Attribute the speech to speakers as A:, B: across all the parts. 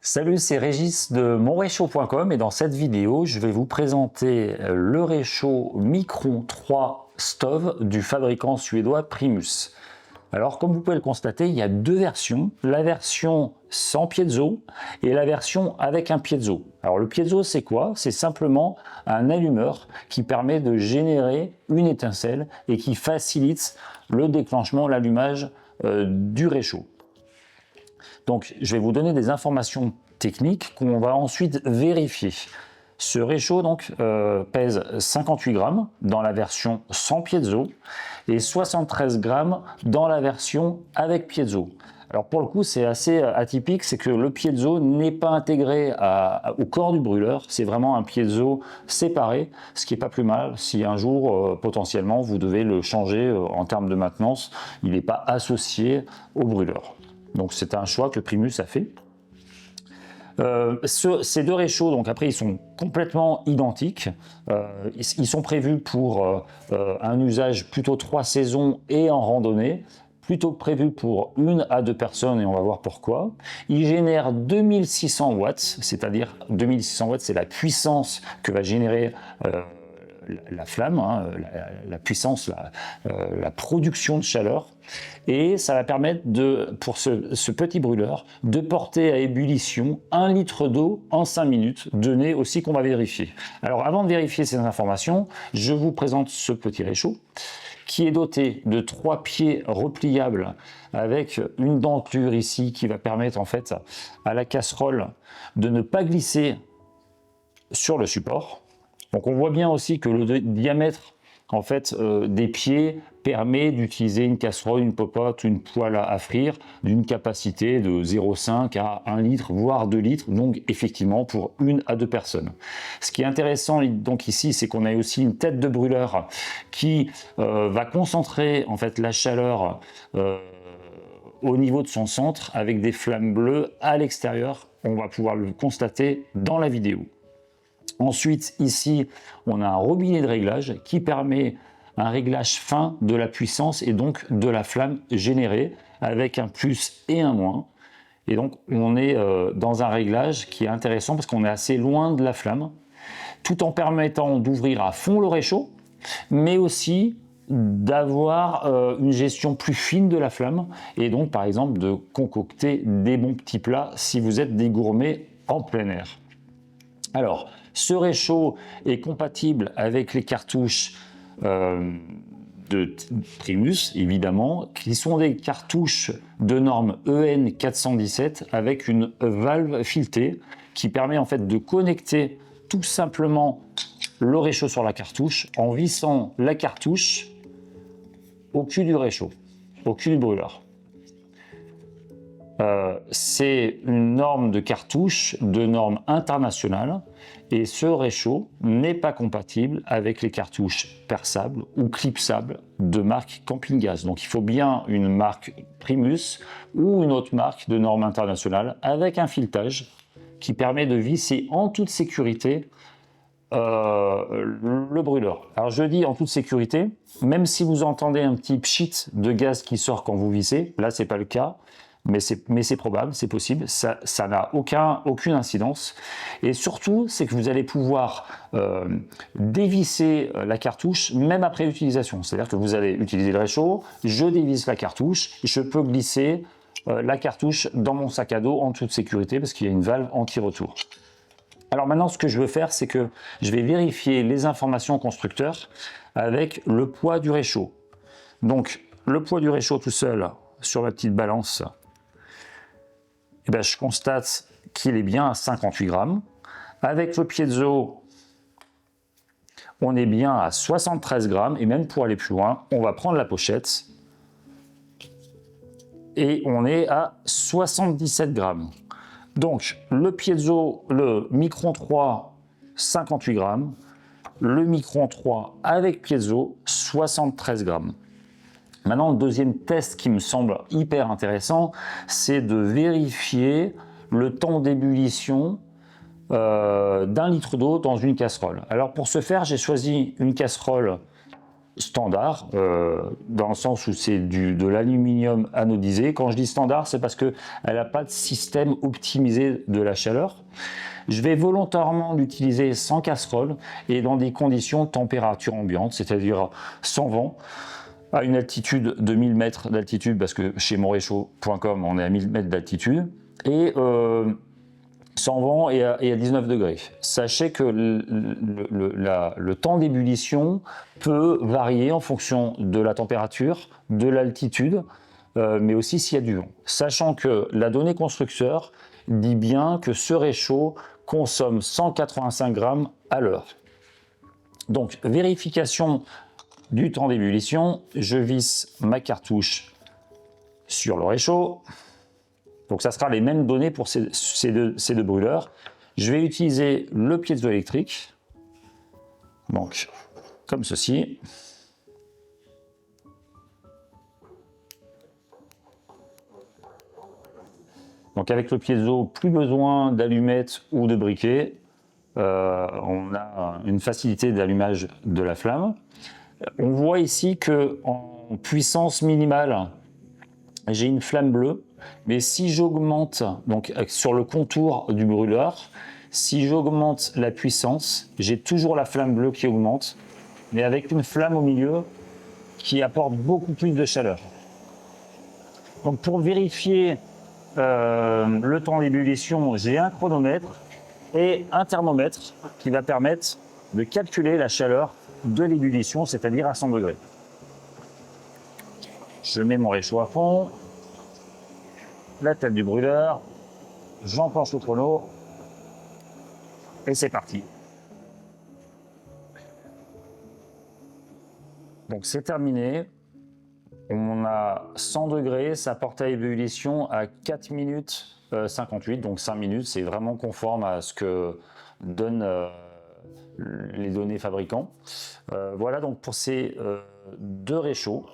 A: Salut, c'est Régis de monréchaud.com et dans cette vidéo, je vais vous présenter le réchaud Micron 3 Stove du fabricant suédois Primus. Alors, comme vous pouvez le constater, il y a deux versions, la version sans piezo et la version avec un piezo. Alors, le piezo, c'est quoi? C'est simplement un allumeur qui permet de générer une étincelle et qui facilite le déclenchement, l'allumage du réchaud. Donc, je vais vous donner des informations techniques qu'on va ensuite vérifier. Ce réchaud donc, pèse 58 grammes dans la version sans piezo et 73 grammes dans la version avec piezo. Alors pour le coup, c'est assez atypique, c'est que le piezo n'est pas intégré au corps du brûleur, c'est vraiment un piezo séparé, ce qui n'est pas plus mal si un jour, potentiellement, vous devez le changer en termes de maintenance, il n'est pas associé au brûleur. Donc c'est un choix que Primus a fait. Ces deux réchauds, donc après, ils sont complètement identiques. Ils sont prévus pour un usage plutôt 3 saisons et en randonnée, plutôt prévu pour 1 à 2 personnes et on va voir pourquoi. Ils génèrent 2600 watts, c'est-à-dire 2600 watts, c'est la puissance que va générer la flamme, hein, la puissance, la production de chaleur, et ça va permettre pour ce petit brûleur de porter à ébullition 1 litre d'eau en 5 minutes, données aussi qu'on va vérifier. Alors avant de vérifier ces informations, je vous présente ce petit réchaud qui est doté de 3 pieds repliables avec une denture ici qui va permettre en fait à la casserole de ne pas glisser sur le support. Donc on voit bien aussi que le diamètre en fait, des pieds permet d'utiliser une casserole, une popote, une poêle à frire d'une capacité de 0,5 à 1 litre, voire 2 litres, donc effectivement pour 1 à 2 personnes. Ce qui est intéressant donc ici, c'est qu'on a aussi une tête de brûleur qui va concentrer en fait la chaleur au niveau de son centre avec des flammes bleues à l'extérieur. On va pouvoir le constater dans la vidéo. Ensuite, ici, on a un robinet de réglage qui permet un réglage fin de la puissance et donc de la flamme générée avec un plus et un moins. Et donc, on est dans un réglage qui est intéressant parce qu'on est assez loin de la flamme, tout en permettant d'ouvrir à fond le réchaud, mais aussi d'avoir une gestion plus fine de la flamme et donc, par exemple, de concocter des bons petits plats si vous êtes des gourmets en plein air. Alors, ce réchaud est compatible avec les cartouches de Primus, évidemment, qui sont des cartouches de norme EN 417 avec une valve filetée qui permet en fait de connecter tout simplement le réchaud sur la cartouche en vissant la cartouche au cul du réchaud, au cul du brûleur. C'est une norme de cartouche de norme internationale et ce réchaud n'est pas compatible avec les cartouches perçables ou clipsables de marque Camping Gaz. Donc il faut bien une marque Primus ou une autre marque de norme internationale avec un filetage qui permet de visser en toute sécurité le brûleur. Alors je dis en toute sécurité, même si vous entendez un petit pchit de gaz qui sort quand vous vissez, là c'est pas le cas. Mais c'est probable, c'est possible, ça n'a aucune incidence. Et surtout, c'est que vous allez pouvoir dévisser la cartouche même après utilisation. C'est-à-dire que vous allez utiliser le réchaud, je dévisse la cartouche, je peux glisser la cartouche dans mon sac à dos en toute sécurité parce qu'il y a une valve anti-retour. Alors maintenant, ce que je veux faire, c'est que je vais vérifier les informations constructeurs avec le poids du réchaud. Donc, le poids du réchaud tout seul sur la petite balance, eh bien, je constate qu'il est bien à 58 grammes. Avec le piezo, on est bien à 73 grammes. Et même pour aller plus loin, on va prendre la pochette. Et on est à 77 grammes. Donc, le piezo, le Micron 3, 58 grammes. Le Micron 3 avec piezo, 73 grammes. Maintenant, le deuxième test qui me semble hyper intéressant, c'est de vérifier le temps d'ébullition d'1 litre d'eau dans une casserole. Alors pour ce faire, j'ai choisi une casserole standard, dans le sens où c'est de l'aluminium anodisé. Quand je dis standard, c'est parce qu'elle n'a pas de système optimisé de la chaleur. Je vais volontairement l'utiliser sans casserole et dans des conditions de température ambiante, c'est-à-dire sans vent, à une altitude de 1000 mètres d'altitude, parce que chez monréchaud.com, on est à 1000 mètres d'altitude, et sans vent et à 19 degrés. Sachez que le temps d'ébullition peut varier en fonction de la température, de l'altitude, mais aussi s'il y a du vent. Sachant que la donnée constructeur dit bien que ce réchaud consomme 185 grammes à l'heure. Donc, vérification du temps d'ébullition, je visse ma cartouche sur le réchaud. Donc ça sera les mêmes données pour ces deux brûleurs. Je vais utiliser le piézoélectrique, donc comme ceci. Donc avec le piezo, plus besoin d'allumettes ou de briquet. On a une facilité d'allumage de la flamme. On voit ici que en puissance minimale, j'ai une flamme bleue. Mais si j'augmente, donc sur le contour du brûleur, si j'augmente la puissance, j'ai toujours la flamme bleue qui augmente, mais avec une flamme au milieu qui apporte beaucoup plus de chaleur. Donc pour vérifier le temps d'ébullition, j'ai un chronomètre et un thermomètre qui va permettre de calculer la chaleur de l'ébullition, c'est-à-dire à 100 degrés. Je mets mon réchaud à fond. La tête du brûleur, j'enclenche le chrono et c'est parti. Donc c'est terminé. On a 100 degrés, ça porte à ébullition à 4 minutes 58, donc 5 minutes, c'est vraiment conforme à ce que donnent les données fabricants. Voilà donc pour ces deux réchauds,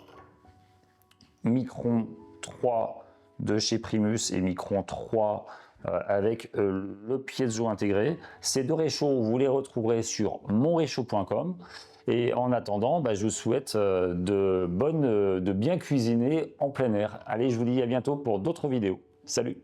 A: Micron 3 de chez Primus et Micron 3 avec le piezo intégré. Ces deux réchauds, vous les retrouverez sur monréchaud.com. Et en attendant, je vous souhaite de bien cuisiner en plein air. Allez, je vous dis à bientôt pour d'autres vidéos. Salut!